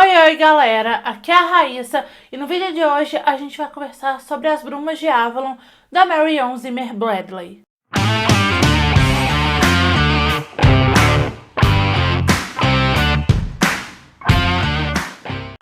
Oi, galera! Aqui é a Raíssa e no vídeo de hoje a gente vai conversar sobre As Brumas de Avalon, da Marion Zimmer Bradley.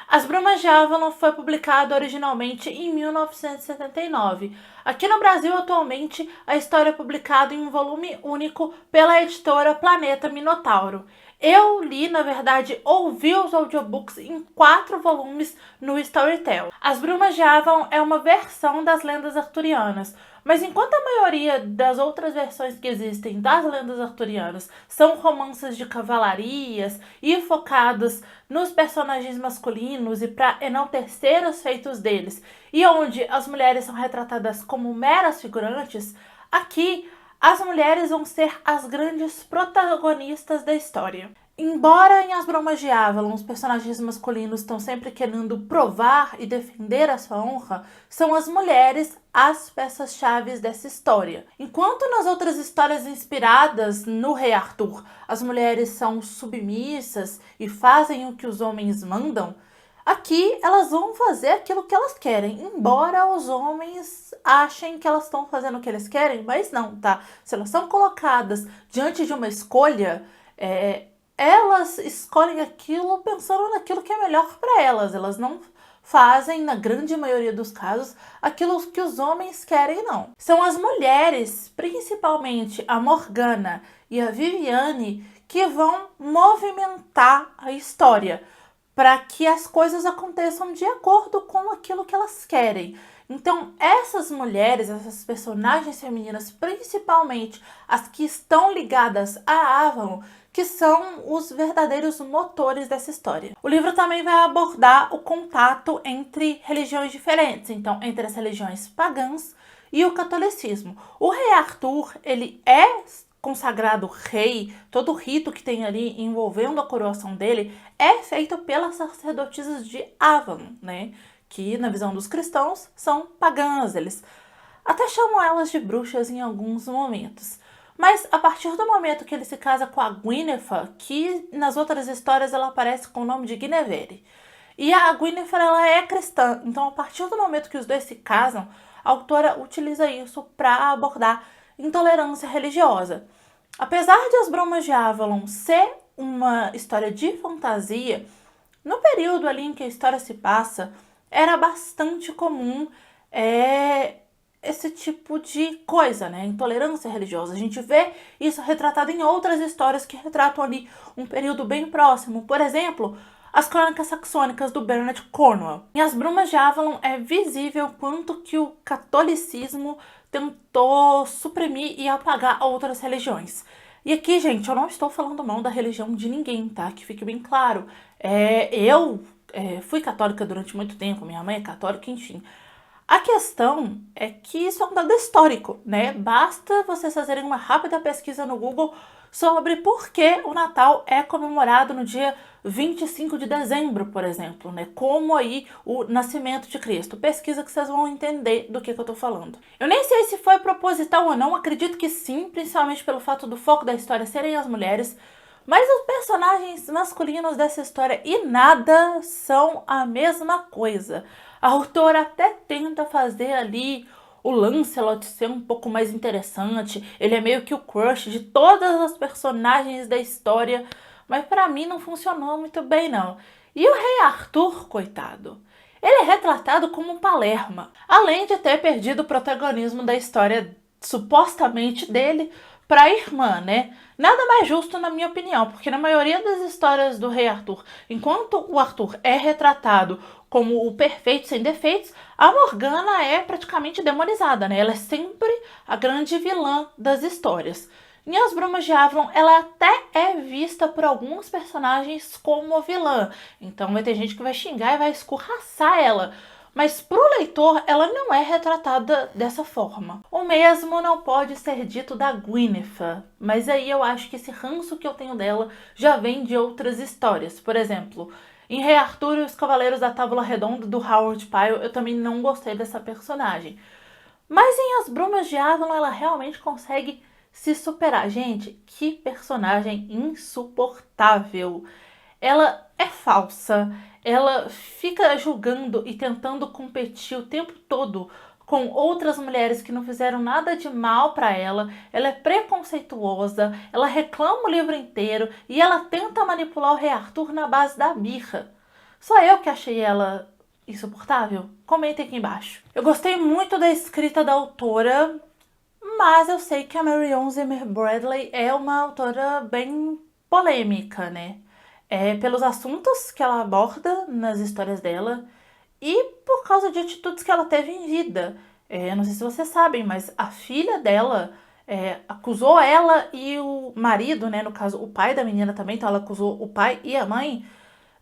As Brumas de Avalon foi publicado originalmente em 1979. Aqui no Brasil, atualmente, a história é publicada em um volume único pela editora Planeta Minotauro. Eu li, na verdade, ouvi os audiobooks em 4 volumes no Storytel. As Brumas de Avalon é uma versão das lendas arturianas, mas enquanto a maioria das outras versões que existem das lendas arturianas são romances de cavalarias e focados nos personagens masculinos e para enaltecer os feitos deles, e onde as mulheres são retratadas como meras figurantes, aqui as mulheres vão ser as grandes protagonistas da história. Embora em As Brumas de Avalon os personagens masculinos estão sempre querendo provar e defender a sua honra, são as mulheres as peças-chave dessa história. Enquanto nas outras histórias inspiradas no Rei Arthur, as mulheres são submissas e fazem o que os homens mandam, aqui elas vão fazer aquilo que elas querem, embora os homens achem que elas estão fazendo o que eles querem, mas não, tá? Se elas são colocadas diante de uma escolha, elas escolhem aquilo pensando naquilo que é melhor para elas. Elas não fazem, na grande maioria dos casos, aquilo que os homens querem, não. São as mulheres, principalmente a Morgana e a Viviane, que vão movimentar a história para que as coisas aconteçam de acordo com aquilo que elas querem. Então, essas mulheres, essas personagens femininas, principalmente as que estão ligadas a Avalon, que são os verdadeiros motores dessa história. O livro também vai abordar o contato entre religiões diferentes, então entre as religiões pagãs e o catolicismo. O rei Arthur, ele é consagrado rei, todo o rito que tem ali envolvendo a coroação dele é feito pelas sacerdotisas de Avalon, né? Que na visão dos cristãos são pagãs, eles até chamam elas de bruxas em alguns momentos. Mas a partir do momento que ele se casa com a Guinevere, que nas outras histórias ela aparece com o nome de Guinevere, e a Guinevere ela é cristã, então a partir do momento que os dois se casam, a autora utiliza isso para abordar intolerância religiosa. Apesar de As Brumas de Avalon ser uma história de fantasia, no período ali em que a história se passa, era bastante comum esse tipo de coisa, né? Intolerância religiosa. A gente vê isso retratado em outras histórias que retratam ali um período bem próximo. Por exemplo, as Crônicas Saxônicas do Bernard Cornwell. Em As Brumas de Avalon é visível quanto que o catolicismo tentou suprimir e apagar outras religiões. E aqui, gente, eu não estou falando mal da religião de ninguém, tá? Que fique bem claro. Eu fui católica durante muito tempo, minha mãe é católica, enfim. A questão é que isso é um dado histórico, né? Basta vocês fazerem uma rápida pesquisa no Google sobre por que o Natal é comemorado no dia 25 de dezembro, por exemplo, né? Como aí o nascimento de Cristo. Pesquisa que vocês vão entender do que eu tô falando. Eu nem sei se foi proposital ou não, acredito que sim, principalmente pelo fato do foco da história serem as mulheres, mas os personagens masculinos dessa história e nada são a mesma coisa. A autora até tenta fazer ali o Lancelot ser um pouco mais interessante. Ele é meio que o crush de todas as personagens da história, mas pra mim não funcionou muito bem, não. E o rei Arthur, coitado, ele é retratado como um palerma, além de ter perdido o protagonismo da história supostamente dele para a irmã, né? Nada mais justo na minha opinião, porque na maioria das histórias do rei Arthur, enquanto o Arthur é retratado como o perfeito sem defeitos, a Morgana é praticamente demonizada, né? Ela é sempre a grande vilã das histórias. Em As Brumas de Avalon, ela até é vista por alguns personagens como vilã, então vai ter gente que vai xingar e vai escorraçar ela. Mas pro leitor, ela não é retratada dessa forma. O mesmo não pode ser dito da Guinevere, mas aí eu acho que esse ranço que eu tenho dela já vem de outras histórias. Por exemplo, em Rei Arthur e os Cavaleiros da Távola Redonda, do Howard Pyle, eu também não gostei dessa personagem. Mas em As Brumas de Avalon, ela realmente consegue se superar. Gente, que personagem insuportável! Ela é falsa, ela fica julgando e tentando competir o tempo todo com outras mulheres que não fizeram nada de mal para ela. Ela é preconceituosa, ela reclama o livro inteiro e ela tenta manipular o Rei Arthur na base da birra. Só eu que achei ela insuportável? Comentem aqui embaixo. Eu gostei muito da escrita da autora, mas eu sei que a Marion Zimmer Bradley é uma autora bem polêmica, né? Pelos assuntos que ela aborda nas histórias dela e por causa de atitudes que ela teve em vida. Não sei se vocês sabem, mas a filha dela acusou ela e o marido, né, no caso o pai da menina também, então ela acusou o pai e a mãe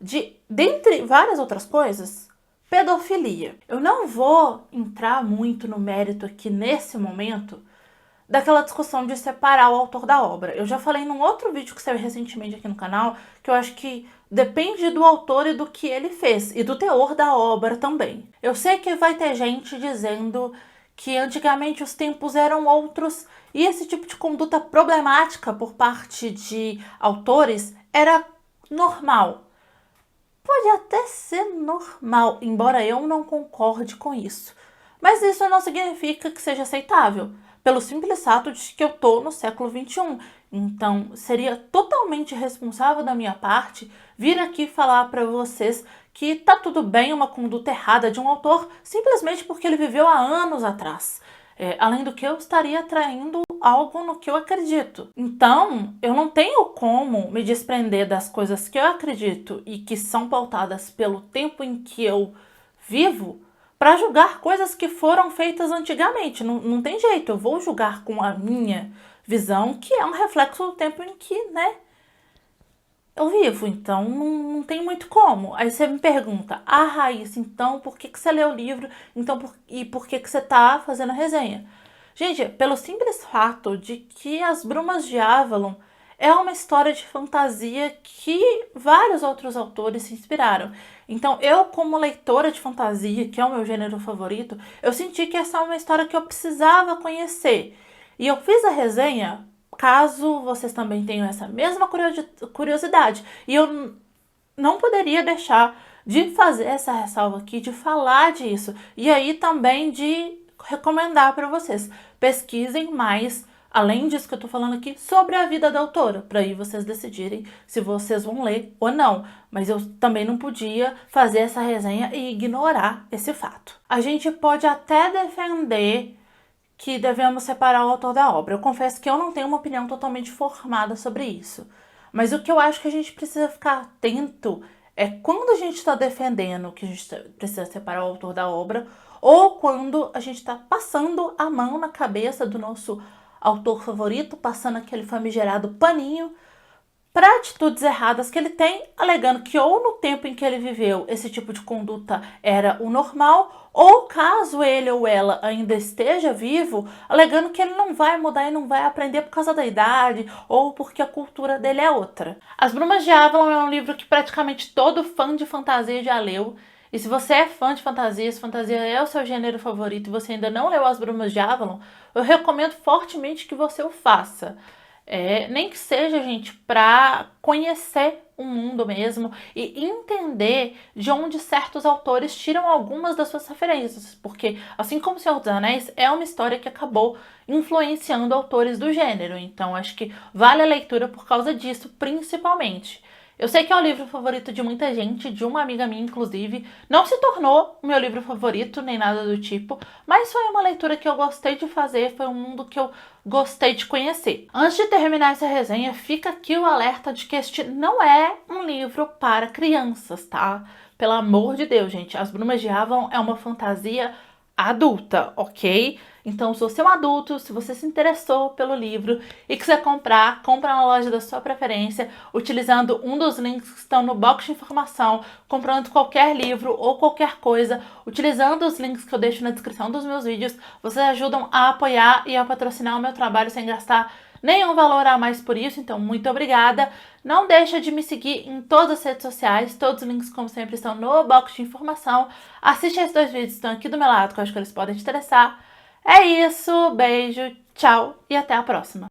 de, dentre várias outras coisas, pedofilia. Eu não vou entrar muito no mérito aqui nesse momento daquela discussão de separar o autor da obra. Eu já falei num outro vídeo que saiu recentemente aqui no canal, que eu acho que depende do autor e do que ele fez, e do teor da obra também. Eu sei que vai ter gente dizendo que antigamente os tempos eram outros e esse tipo de conduta problemática por parte de autores era normal. Pode até ser normal, embora eu não concorde com isso. Mas isso não significa que seja aceitável, pelo simples fato de que eu tô no século XXI. Então, seria totalmente irresponsável da minha parte vir aqui falar para vocês que tá tudo bem uma conduta errada de um autor simplesmente porque ele viveu há anos atrás. Além do que eu estaria traindo algo no que eu acredito. Então, eu não tenho como me desprender das coisas que eu acredito e que são pautadas pelo tempo em que eu vivo para julgar coisas que foram feitas antigamente. Não tem jeito, eu vou julgar com a minha visão, que é um reflexo do tempo em que, né, eu vivo, então não tem muito como. Aí você me pergunta, Raíssa, então por que você leu o livro? Então, por que você tá fazendo a resenha? Gente, pelo simples fato de que As Brumas de Avalon é uma história de fantasia que vários outros autores se inspiraram. Então, eu, como leitora de fantasia, que é o meu gênero favorito, eu senti que essa é uma história que eu precisava conhecer. E eu fiz a resenha caso vocês também tenham essa mesma curiosidade. E eu não poderia deixar de fazer essa ressalva aqui, de falar disso. E aí também de recomendar para vocês. Pesquisem mais, além disso que eu tô falando aqui, sobre a vida da autora, para aí vocês decidirem se vocês vão ler ou não. Mas eu também não podia fazer essa resenha e ignorar esse fato. A gente pode até defender que devemos separar o autor da obra. Eu confesso que eu não tenho uma opinião totalmente formada sobre isso. Mas o que eu acho que a gente precisa ficar atento é quando a gente está defendendo que a gente precisa separar o autor da obra ou quando a gente está passando a mão na cabeça do nosso autor favorito, passando aquele famigerado paninho para atitudes erradas que ele tem, alegando que ou no tempo em que ele viveu esse tipo de conduta era o normal, ou caso ele ou ela ainda esteja vivo, alegando que ele não vai mudar e não vai aprender por causa da idade ou porque a cultura dele é outra. As Brumas de Avalon é um livro que praticamente todo fã de fantasia já leu. E se você é fã de fantasia, se fantasia é o seu gênero favorito e você ainda não leu As Brumas de Avalon, eu recomendo fortemente que você o faça. Nem que seja, gente, para conhecer o mundo mesmo e entender de onde certos autores tiram algumas das suas referências, porque, assim como O Senhor dos Anéis, é uma história que acabou influenciando autores do gênero, então acho que vale a leitura por causa disso, principalmente. Eu sei que é o livro favorito de muita gente, de uma amiga minha, inclusive. Não se tornou o meu livro favorito, nem nada do tipo, mas foi uma leitura que eu gostei de fazer, foi um mundo que eu gostei de conhecer. Antes de terminar essa resenha, fica aqui o alerta de que este não é um livro para crianças, tá? Pelo amor de Deus, gente. As Brumas de Avalon é uma fantasia adulta, ok? Então, se você é um adulto, se você se interessou pelo livro e quiser comprar, compra na loja da sua preferência, utilizando um dos links que estão no box de informação, comprando qualquer livro ou qualquer coisa, utilizando os links que eu deixo na descrição dos meus vídeos, vocês ajudam a apoiar e a patrocinar o meu trabalho sem gastar nenhum valor a mais por isso, então muito obrigada. Não deixa de me seguir em todas as redes sociais, todos os links, como sempre, estão no box de informação. Assiste esses 2 vídeos, estão aqui do meu lado, que eu acho que eles podem te interessar. É isso, beijo, tchau e até a próxima.